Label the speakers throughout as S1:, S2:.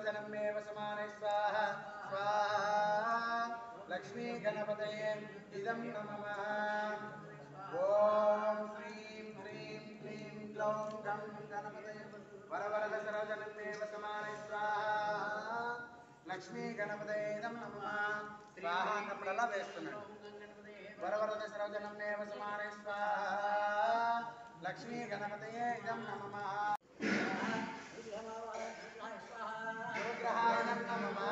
S1: सर्वजनमेव समाने स्वाहा स्वाहा लक्ष्मी गणपतये इदं नमः ओम श्रीं ह्रीं क्लीं ग्लौं गं गणपतये वरवरद सर्वजनमेव समाने स्वाहा लक्ष्मी गणपतये इदं नमः स्वाहा कपड़ला वेस्तुन्नाडु वरवरद सर्वजनमेव समाने स्वाहा लक्ष्मी गणपतये इदं नमः गुरुग्रहाय नमः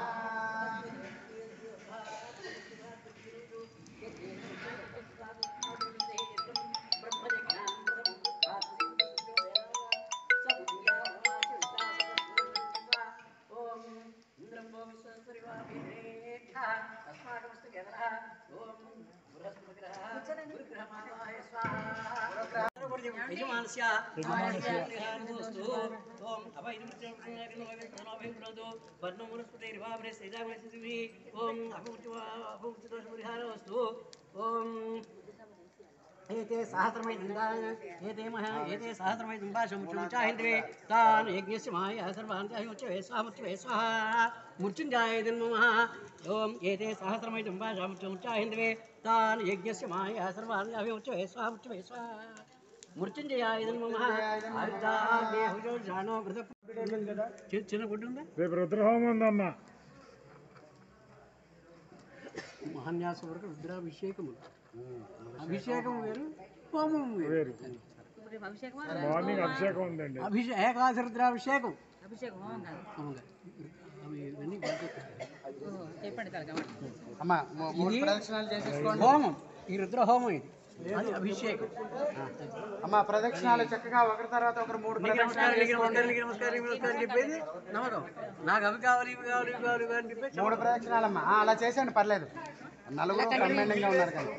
S2: एते सहस्रमय दंडाय एते महा एते सहस्रमय दंबाशं चाहिन्द्रे तान् यज्ञस्य माय सर्वान् त्याहुच्चवे स्वाहा मृत्युंजयाय नमः ओम एते सहस्रमय दंबाशं चाहिन्द्रे तान् यज्ञस्य माय सर्वान् त्याहुच्चवे स्वाहा मृत्युंजयाय नमः आर्दामे हुजो जानो कृत చిన్న గుడ్డు ఉందా
S3: రేపు రుద్రహోమం ఉందమ్మా
S2: మహాన్యాస వరకు రుద్రాభిషేకం అభిషేకం వేరు హోమం వేరు
S3: మార్నింగ్ అభిషేకం ఉందండి
S2: ఏకాదశి రుద్రాభిషేకం హోమం ఈ రుద్ర హోమం ఇది అది అభిషేకం
S1: అమ్మ ప్రదక్షిణాలు చక్కగా ఒకరి తర్వాత ఒకరు మూడు ప్రదక్షిణాలు
S2: నమస్కారం చెప్పేది నమ్మకం నాకు అవి కావాలి ఇవి కావాలి ఇవి కావాలి అని చెప్పేసి
S1: మూడు ప్రదక్షిణాలమ్మా అలా చేసేయండి పర్లేదు నలుగురు కంబైనింగ్ గా ఉన్నారు కానీ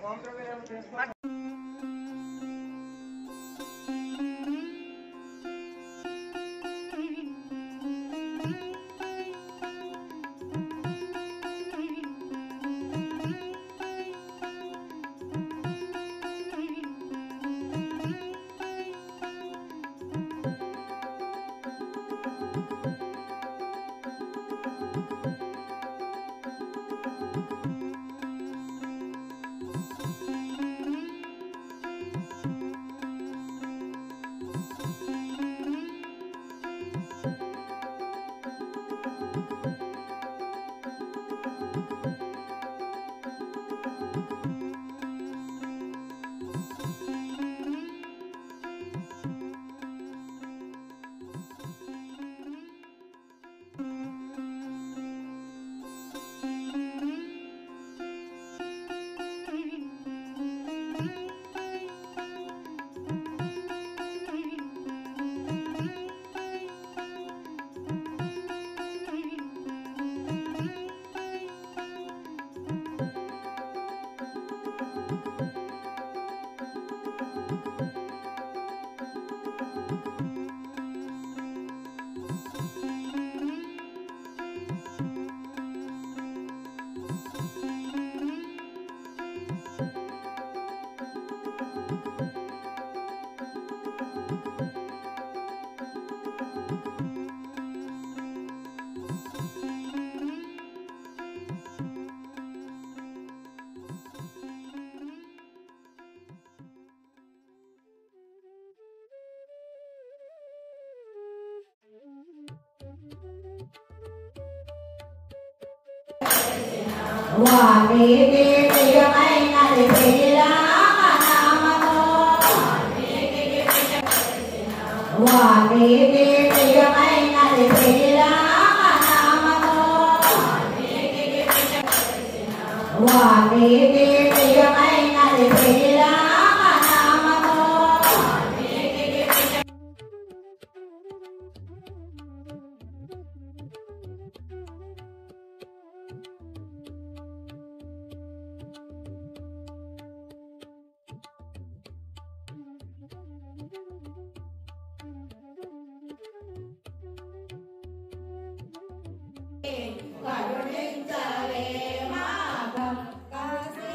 S4: కరుణించవే మాగం కాసు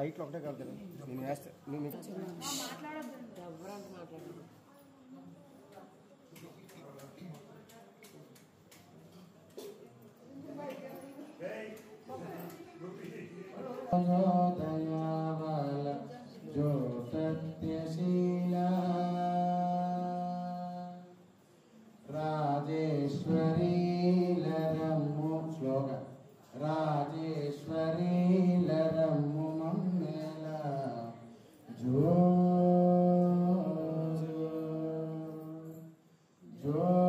S1: లైట్లు ఒకటే కలుగుతాను నేను వేస్తే
S4: రాజేశ్వరీ లరమ్ము శ్లోక రాజేశ్వరీ లరమ్ము మమ్మేల జో జో